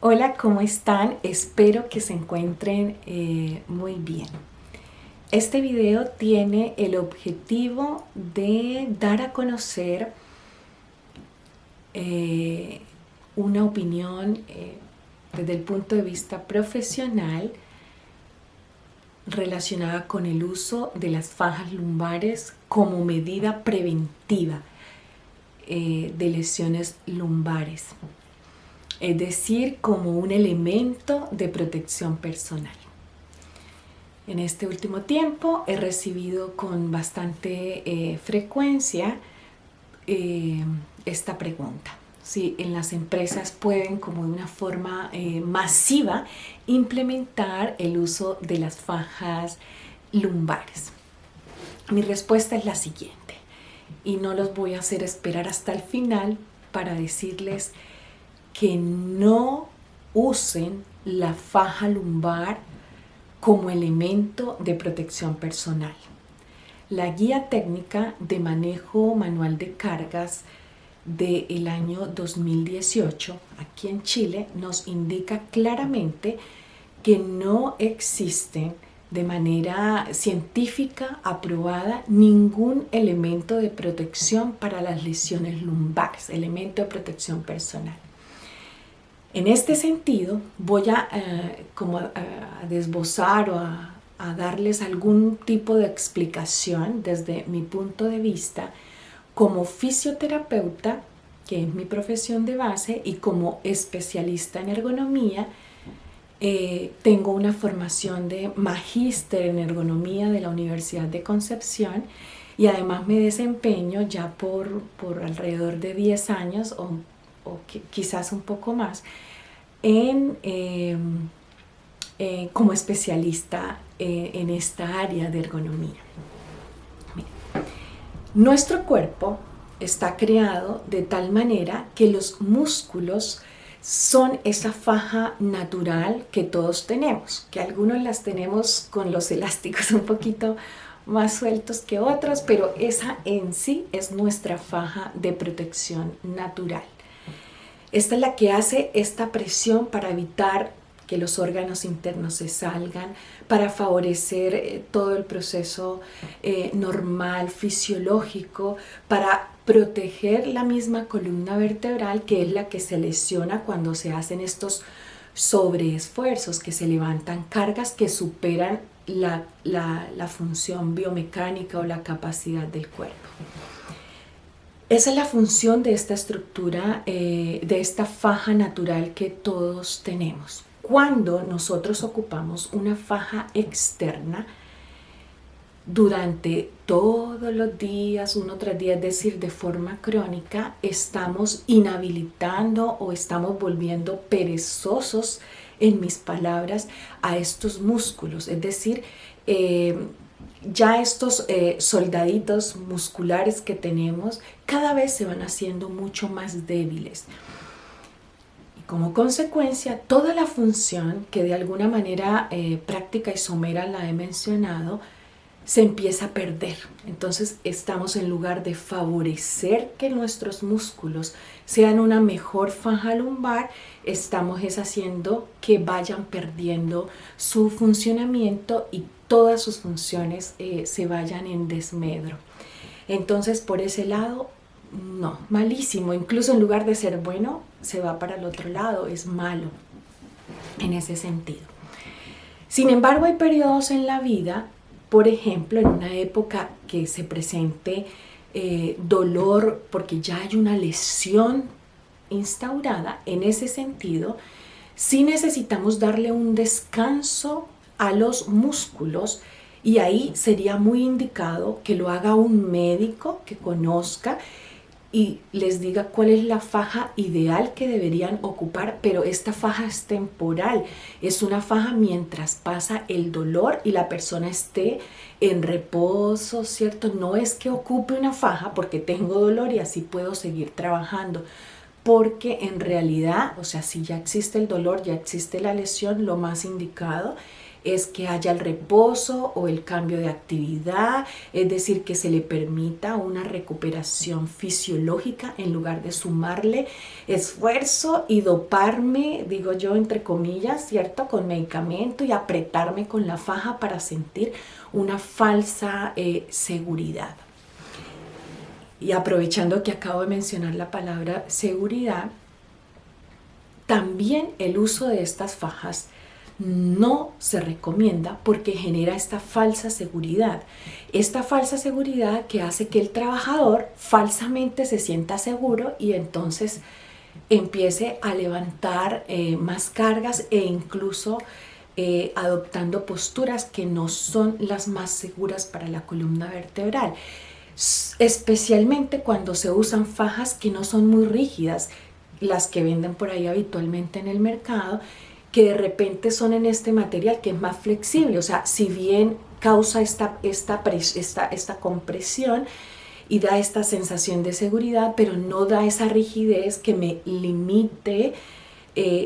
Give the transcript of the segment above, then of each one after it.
Hola, ¿cómo están? Espero que se encuentren muy bien. Este video tiene el objetivo de dar a conocer una opinión desde el punto de vista profesional relacionada con el uso de las fajas lumbares como medida preventiva de lesiones lumbares, es decir, como un elemento de protección personal. En este último tiempo he recibido con bastante frecuencia esta pregunta: si en las empresas pueden, como de una forma masiva, implementar el uso de las fajas lumbares. Mi respuesta es la siguiente, y no los voy a hacer esperar hasta el final para decirles que no usen la faja lumbar como elemento de protección personal. La guía técnica de manejo manual de cargas del año 2018 aquí en Chile nos indica claramente que no existe de manera científica aprobada ningún elemento de protección para las lesiones lumbares, elemento de protección personal. En este sentido, voy a desbozar o a darles algún tipo de explicación desde mi punto de vista como fisioterapeuta, que es mi profesión de base, y como especialista en ergonomía. Tengo una formación de magíster en ergonomía de la Universidad de Concepción y además me desempeño ya por alrededor de 10 años o quizás un poco más como especialista en esta área de ergonomía. Miren, nuestro cuerpo está creado de tal manera que los músculos son esa faja natural que todos tenemos, que algunos las tenemos con los elásticos un poquito más sueltos que otros, pero esa en sí es nuestra faja de protección natural. Esta es la que hace esta presión para evitar que los órganos internos se salgan, para favorecer todo el proceso normal, fisiológico, para proteger la misma columna vertebral, que es la que se lesiona cuando se hacen estos sobreesfuerzos, que se levantan cargas que superan la función biomecánica o la capacidad del cuerpo. Esa es la función de esta estructura, de esta faja natural que todos tenemos. Cuando nosotros ocupamos una faja externa durante todos los días, uno tras día, es decir, de forma crónica, estamos inhabilitando o estamos volviendo perezosos, en mis palabras, a estos músculos. Es decir, ya estos soldaditos musculares que tenemos cada vez se van haciendo mucho más débiles. Y como consecuencia, toda la función que de alguna manera práctica y somera la he mencionado, se empieza a perder. Entonces estamos, en lugar de favorecer que nuestros músculos sean una mejor faja lumbar, estamos haciendo que vayan perdiendo su funcionamiento y todas sus funciones se vayan en desmedro. Entonces, por ese lado, no, malísimo. Incluso en lugar de ser bueno, se va para el otro lado, es malo en ese sentido. Sin embargo, hay periodos en la vida, por ejemplo, en una época que se presente dolor porque ya hay una lesión instaurada. En ese sentido, sí necesitamos darle un descanso a los músculos, y ahí sería muy indicado que lo haga un médico que conozca y les diga cuál es la faja ideal que deberían ocupar. Pero esta faja es temporal, es una faja mientras pasa el dolor y la persona esté en reposo, ¿cierto? No es que ocupe una faja porque tengo dolor y así puedo seguir trabajando, porque en realidad, o sea, si ya existe el dolor, ya existe la lesión, lo más indicado es que haya el reposo o el cambio de actividad, es decir, que se le permita una recuperación fisiológica en lugar de sumarle esfuerzo y doparme, digo yo, entre comillas, ¿cierto?, con medicamento y apretarme con la faja para sentir una falsa seguridad. Y aprovechando que acabo de mencionar la palabra seguridad, también el uso de estas fajas no se recomienda porque genera esta falsa seguridad. Esta falsa seguridad que hace que el trabajador falsamente se sienta seguro y entonces empiece a levantar más cargas e incluso adoptando posturas que no son las más seguras para la columna vertebral. Especialmente cuando se usan fajas que no son muy rígidas, las que venden por ahí habitualmente en el mercado, que de repente son en este material que es más flexible. O sea, si bien causa esta compresión y da esta sensación de seguridad, pero no da esa rigidez que me limite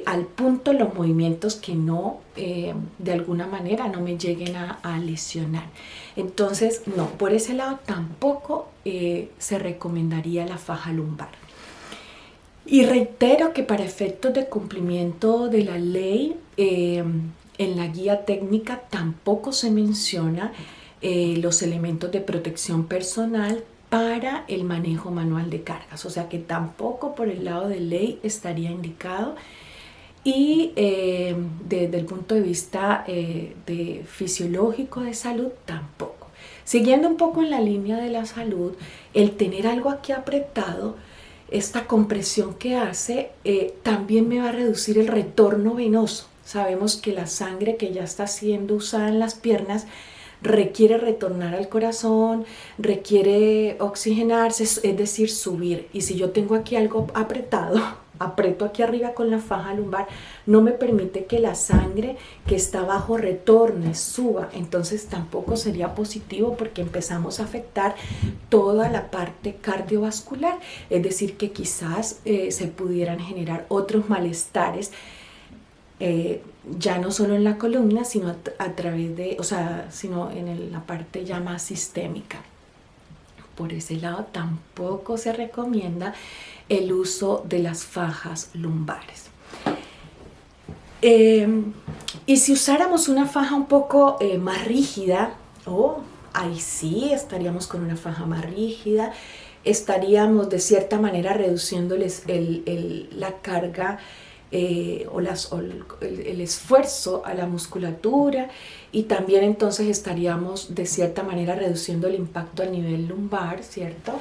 al punto los movimientos que no, de alguna manera, no me lleguen a lesionar. Entonces, no, por ese lado tampoco se recomendaría la faja lumbar. Y reitero que para efectos de cumplimiento de la ley, en la guía técnica tampoco se menciona los elementos de protección personal para el manejo manual de cargas, o sea que tampoco por el lado de ley estaría indicado. Y desde el punto de vista de fisiológico de salud tampoco. Siguiendo un poco en la línea de la salud, el tener algo aquí apretado, esta compresión que hace, también me va a reducir el retorno venoso. Sabemos que la sangre que ya está siendo usada en las piernas requiere retornar al corazón, requiere oxigenarse, es decir, subir. Y si yo tengo aquí algo apretado, aprieto aquí arriba con la faja lumbar, no me permite que la sangre que está abajo retorne, suba. Entonces tampoco sería positivo porque empezamos a afectar toda la parte cardiovascular. Es decir, que quizás se pudieran generar otros malestares, ya no solo en la columna, sino a través de, o sea, sino en la parte ya más sistémica. Por ese lado tampoco se recomienda el uso de las fajas lumbares. Y si usáramos una faja un poco más rígida, ahí sí estaríamos con una faja más rígida, estaríamos de cierta manera reduciéndoles la carga el esfuerzo a la musculatura, y también entonces estaríamos de cierta manera reduciendo el impacto a nivel lumbar, ¿cierto?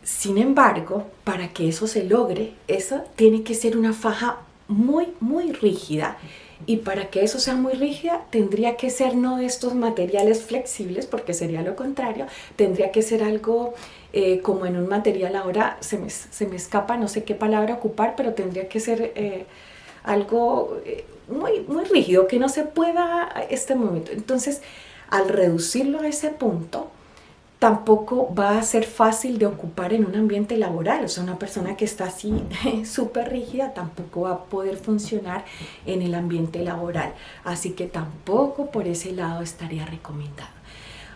Sin embargo, para que eso se logre, eso tiene que ser una faja muy, muy rígida. Y para que eso sea muy rígida, tendría que ser no de estos materiales flexibles, porque sería lo contrario, tendría que ser algo como en un material, ahora se me escapa, no sé qué palabra ocupar, pero tendría que ser algo muy, muy rígido, que no se pueda este movimiento. Entonces, al reducirlo a ese punto, tampoco va a ser fácil de ocupar en un ambiente laboral. O sea, una persona que está así súper rígida tampoco va a poder funcionar en el ambiente laboral. Así que tampoco por ese lado estaría recomendado.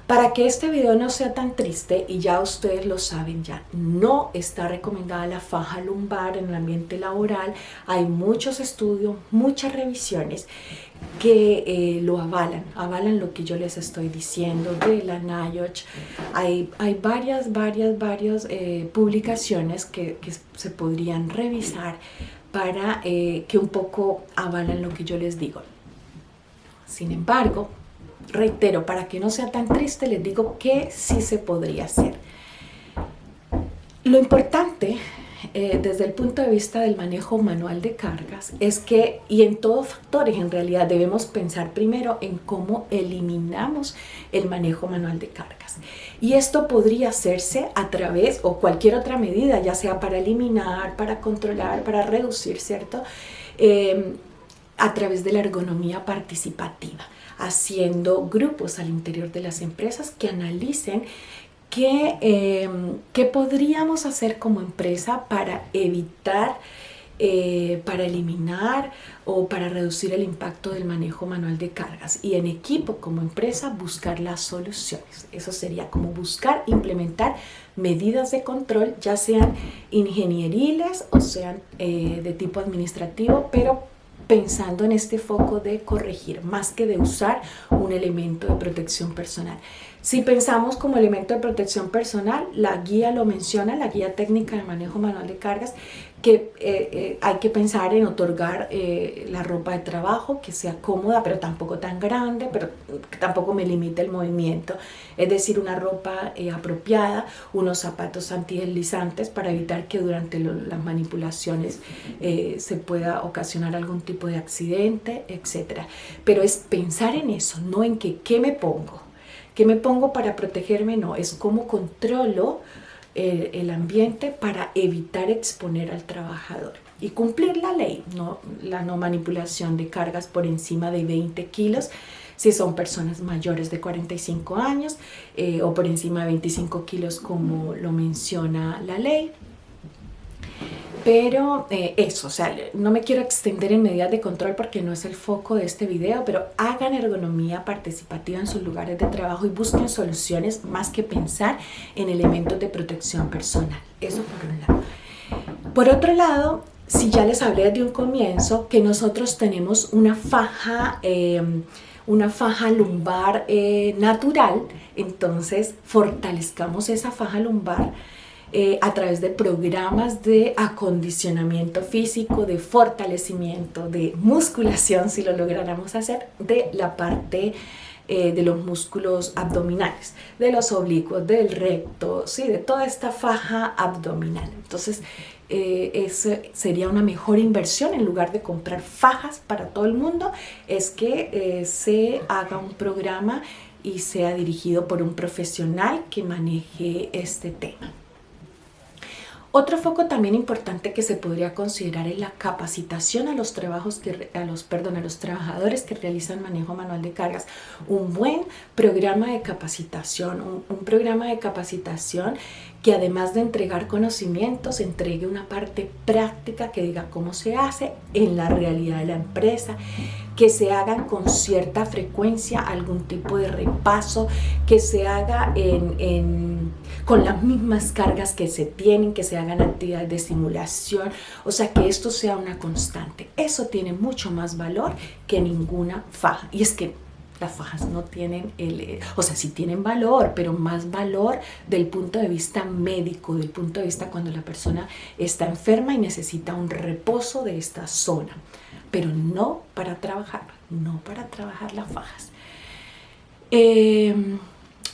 Para que este video no sea tan triste, y ya ustedes lo saben, ya no está recomendada la faja lumbar en el ambiente laboral. Hay muchos estudios, muchas revisiones que lo avalan lo que yo les estoy diciendo de la NIOSH. Hay varias publicaciones que se podrían revisar para que un poco avalan lo que yo les digo. Sin embargo, reitero, para que no sea tan triste, les digo que sí se podría hacer. Lo importante desde el punto de vista del manejo manual de cargas es que, y en todos factores en realidad, debemos pensar primero en cómo eliminamos el manejo manual de cargas. Y esto podría hacerse a través, o cualquier otra medida, ya sea para eliminar, para controlar, para reducir, ¿cierto? A través de la ergonomía participativa, haciendo grupos al interior de las empresas que analicen qué podríamos hacer como empresa para evitar para eliminar o para reducir el impacto del manejo manual de cargas, y en equipo como empresa buscar las soluciones. Eso sería como buscar implementar medidas de control, ya sean ingenieriles o sean de tipo administrativo, pero pensando en este foco de corregir más que de usar un elemento de protección personal. Si pensamos como elemento de protección personal, la guía lo menciona, la guía técnica de manejo manual de cargas, que hay que pensar en otorgar la ropa de trabajo que sea cómoda, pero tampoco tan grande, pero que tampoco me limite el movimiento. Es decir, una ropa apropiada, unos zapatos antideslizantes para evitar que durante las manipulaciones se pueda ocasionar algún tipo de accidente, etc. Pero es pensar en eso, no en que qué me pongo. ¿Qué me pongo para protegerme? No, es cómo controlo el ambiente para evitar exponer al trabajador y cumplir la ley, la no manipulación de cargas por encima de 20 kilos si son personas mayores de 45 años o por encima de 25 kilos como lo menciona la ley. Pero eso, o sea, no me quiero extender en medidas de control porque no es el foco de este video, pero hagan ergonomía participativa en sus lugares de trabajo y busquen soluciones más que pensar en elementos de protección personal. Eso por un lado. Por otro lado, si ya les hablé desde un comienzo que nosotros tenemos una faja lumbar natural, entonces fortalezcamos esa faja lumbar a través de programas de acondicionamiento físico, de fortalecimiento, de musculación, si lo lográramos hacer, de la parte de los músculos abdominales, de los oblicuos, del recto, ¿sí? De toda esta faja abdominal. Entonces, eso sería una mejor inversión. En lugar de comprar fajas para todo el mundo, es que se haga un programa y sea dirigido por un profesional que maneje este tema. Otro foco también importante que se podría considerar es la capacitación a los trabajadores que realizan manejo manual de cargas. Un buen programa de capacitación, un programa de capacitación que además de entregar conocimientos, entregue una parte práctica que diga cómo se hace en la realidad de la empresa, que se hagan con cierta frecuencia algún tipo de repaso, que se haga con las mismas cargas que se tienen, que se hagan actividades de simulación, o sea, que esto sea una constante. Eso tiene mucho más valor que ninguna faja. Y es que las fajas no tienen, o sea, sí tienen valor, pero más valor del punto de vista médico, del punto de vista cuando la persona está enferma y necesita un reposo de esta zona, pero no para trabajar las fajas.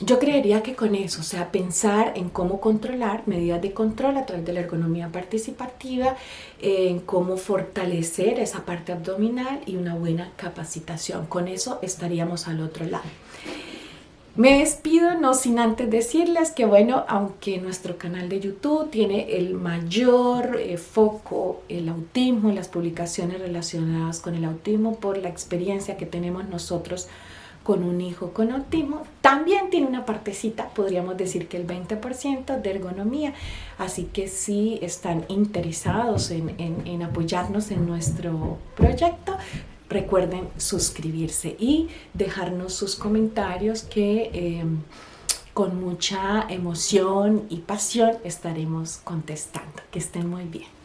Yo creería que con eso, o sea, pensar en cómo controlar, medidas de control a través de la ergonomía participativa, en cómo fortalecer esa parte abdominal y una buena capacitación. Con eso estaríamos al otro lado. Me despido no sin antes decirles que, bueno, aunque nuestro canal de YouTube tiene el mayor foco, el autismo, las publicaciones relacionadas con el autismo por la experiencia que tenemos nosotros con un hijo con autismo, también tiene una partecita, podríamos decir que el 20% de ergonomía, así que si están interesados en apoyarnos en nuestro proyecto, recuerden suscribirse y dejarnos sus comentarios que con mucha emoción y pasión estaremos contestando. Que estén muy bien.